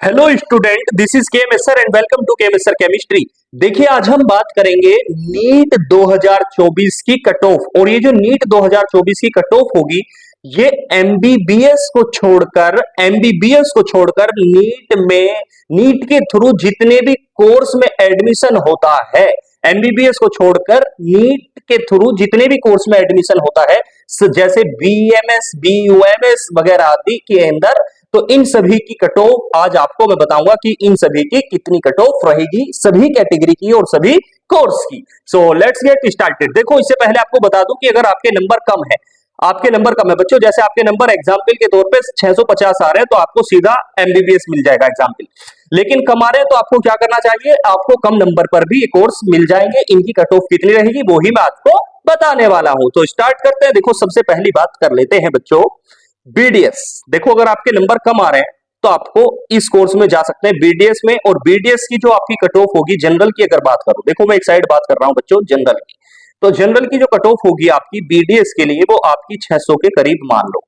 Hello student, this is के sir and welcome to के sir chemistry. देखिए, आज हम बात करेंगे नीट 2024 की कट ऑफ। और ये जो नीट 2024 की कट ऑफ होगी, ये एमबीबीएस को छोड़कर नीट के थ्रू जितने भी कोर्स में एडमिशन होता है, एमबीबीएस को छोड़कर नीट के थ्रू जितने भी कोर्स में एडमिशन होता है, जैसे बीएमएस, बीयूएमएस वगैरह आदि के अंदर, तो इन सभी की कट ऑफ आज आपको मैं बताऊंगा कि इन सभी की कितनी कट ऑफ रहेगी, सभी कैटेगरी की और सभी कोर्स की। So let's get started. देखो, इससे पहले आपको बता दूं कि अगर आपके नंबर कम है बच्चों, जैसे आपके नंबर एग्जाम्पल के तौर पे 650 आ रहे हैं, तो आपको सीधा एमबीबीएस मिल जाएगा एग्जाम्पल। लेकिन कम आ रहे हैं तो आपको क्या करना चाहिए, आपको कम नंबर पर भी ये कोर्स मिल जाएंगे। इनकी कट ऑफ कितनी रहेगी वो ही मैं आपको बताने वाला हूं। तो स्टार्ट करते हैं। देखो, सबसे पहली बात कर लेते हैं बच्चों, बीडीएस। देखो, अगर आपके नंबर कम आ रहे हैं तो आपको इस कोर्स में जा सकते हैं बीडीएस में। और बीडीएस की जो आपकी कट ऑफ होगी, जनरल की अगर बात करूं, देखो मैं एक साइड बात कर रहा हूं बच्चों जनरल की, तो जनरल की जो कट ऑफ होगी आपकी बीडीएस के लिए, वो आपकी 600 के करीब मान लो।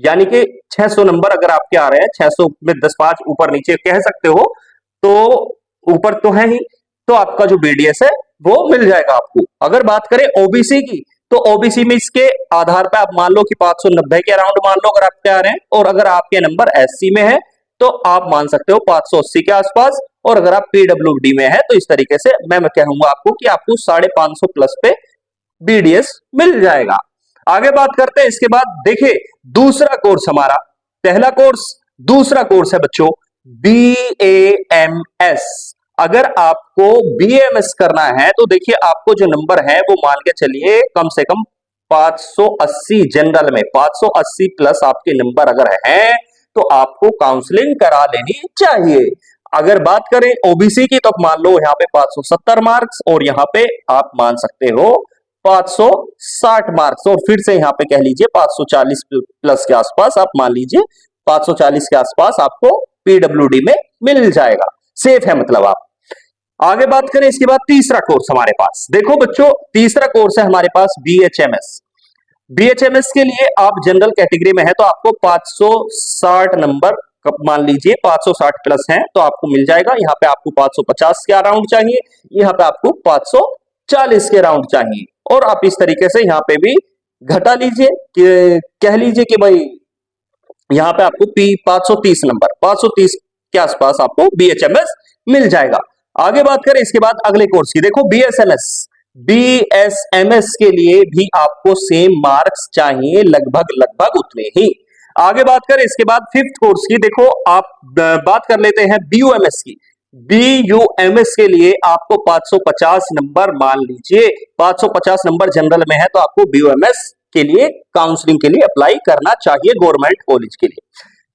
यानी कि 600 नंबर अगर आपके आ रहे हैं, 600 में 10-5 ऊपर नीचे कह सकते हो, तो ऊपर तो है ही, तो आपका जो बीडीएस है वो मिल जाएगा आपको। अगर बात करें ओबीसी की, तो ओबीसी में इसके आधार पर आप मान लो कि 590 के अराउंड मान लो अगर आपके आ रहे हैं। और अगर आपके नंबर एससी में है तो आप मान सकते हो 580 के आसपास। और अगर आप पीडब्ल्यूडी में है तो इस तरीके से मैं कहूंगा आपको कि आपको 550 प्लस पे बीडीएस मिल जाएगा। आगे बात करते हैं। इसके बाद देखिए, दूसरा कोर्स हमारा, पहला कोर्स, दूसरा कोर्स है बच्चों बीएएमएस। अगर आपको बीएमएस करना है तो देखिए, आपको जो नंबर है वो मान के चलिए कम से कम 580 जनरल में, 580 प्लस आपके नंबर अगर हैं तो आपको काउंसलिंग करा लेनी चाहिए। अगर बात करें ओबीसी की, तो मान लो यहां पे 570 मार्क्स, और यहां पे आप मान सकते हो 560 मार्क्स, और फिर से यहां पे कह लीजिए 540 प्लस के आसपास आप मान लीजिए, 540 के आसपास आपको पीडब्ल्यूडी में मिल जाएगा। सेफ है मतलब आप। आगे बात करें इसके बाद, तीसरा कोर्स हमारे पास, देखो बच्चों, तीसरा कोर्स है हमारे पास बीएचएमएस। बीएचएमएस के लिए आप जनरल कैटेगरी में है तो आपको 560 नंबर मान लीजिए, 560 प्लस है तो आपको मिल जाएगा। यहाँ पे आपको 550 के अराउंड चाहिए, यहाँ पे आपको 540 के अराउंड चाहिए। और आप इस तरीके से यहाँ पे भी घटा लीजिए कि कह लीजिए कि भाई यहाँ पे आपको 530 नंबर, 530 के आसपास आपको बीएचएमएस मिल जाएगा। आगे बात करें इसके बाद अगले कोर्स की, देखो बीएसएमएस। बीएसएमएस के लिए भी आपको सेम मार्क्स चाहिए, लगभग उतने ही। आगे बात करें इसके बाद फिफ्थ कोर्स की, देखो आप बात कर लेते हैं बीयूएमएस की। बीयूएमएस के लिए आपको 550 नंबर मान लीजिए, 550 नंबर जनरल में है तो आपको बीयूएमएस के लिए काउंसलिंग के लिए अप्लाई करना चाहिए गवर्नमेंट कॉलेज के लिए।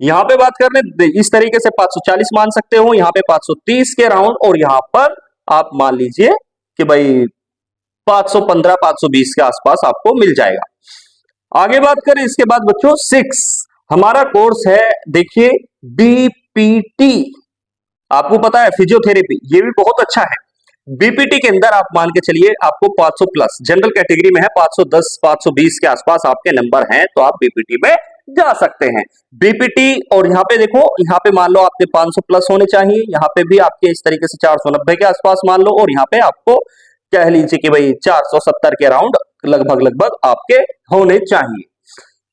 यहां पे बात कर ले इस तरीके से 540 मान सकते हो, यहां पे 530 के राउंड, और यहां पर आप मान लीजिए कि भाई 515 520 के आसपास आपको मिल जाएगा। आगे बात करें इसके बाद बच्चों, 6 हमारा कोर्स है, देखिए बीपीटी। आपको पता है फिजियोथेरेपी, ये भी बहुत अच्छा है। बीपीटी के अंदर आप मान के चलिए आपको 500 प्लस, जनरल कैटेगरी में है 510 520 के आसपास आपके नंबर हैं तो आप बीपीटी में जा सकते हैं। बीपीटी, और यहाँ पे देखो, यहाँ पे मान लो आपके 500 प्लस होने चाहिए, यहाँ पे भी आपके इस तरीके से 490 के आसपास मान लो, और यहाँ पे आपको कह लीजिए कि भाई 470 के अराउंड लगभग आपके होने चाहिए।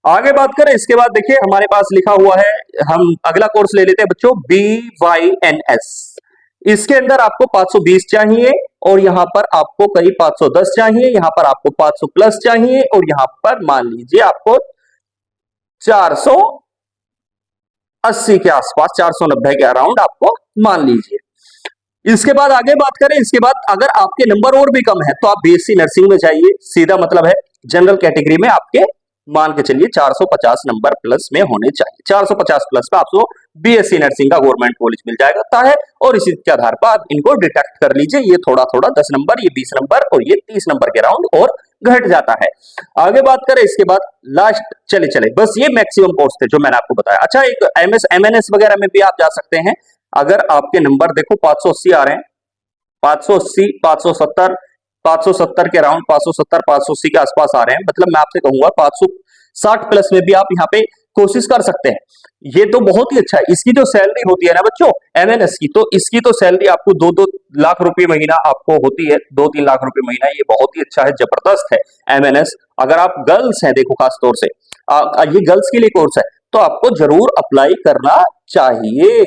आगे बात करें इसके बाद, देखिए हमारे पास लिखा हुआ है, हम अगला कोर्स ले लेते हैं बच्चों BYNS। इसके अंदर आपको 520 चाहिए, और यहां पर आपको करीब 510 चाहिए, यहां पर आपको 500 प्लस चाहिए, और यहां पर मान लीजिए आपको 480 के आसपास, 490 के अराउंड आपको मान लीजिए। इसके बाद आगे बात करें, इसके बाद अगर आपके नंबर और भी कम है तो आप बीएससी नर्सिंग में जाइए, सीधा मतलब है जनरल कैटेगरी में आपके मान के चलिए 450 नंबर प्लस में होने चाहिए। 450 प्लस पे आपको बीएससी नर्सिंग का गवर्नमेंट कॉलेज मिल जाएगा है, और इसी के आधार पर आप इनको डिटेक्ट कर लीजिए, ये थोड़ा 10 नंबर, ये 20 नंबर, और ये 30 नंबर के राउंड और घट जाता है। आगे बात करें इसके बाद लास्ट, चले बस ये मैक्सिमम कोर्स थे जो मैंने आपको बताया। अच्छा, एक एमएस एमएनएस वगैरह में भी आप जा सकते हैं। अगर आपके नंबर देखो 580 आ रहे हैं, 580 570 के अराउंड, 570 580 के आसपास आ रहे हैं, मतलब मैं आपसे कहूंगा 560 प्लस में भी आप यहाँ पे कोशिश कर सकते हैं। ये तो बहुत ही अच्छा है। इसकी जो सैलरी होती है ना बच्चों एमएनएस की, तो इसकी तो सैलरी आपको 2-2 लाख रुपए महीना आपको होती है, 2-3 लाख रुपए महीना। ये बहुत ही अच्छा है, जबरदस्त है एमएनएस। अगर आप गर्ल्स हैं, देखो खास तौर से ये गर्ल्स के लिए कोर्स है, तो आपको जरूर अप्लाई करना चाहिए।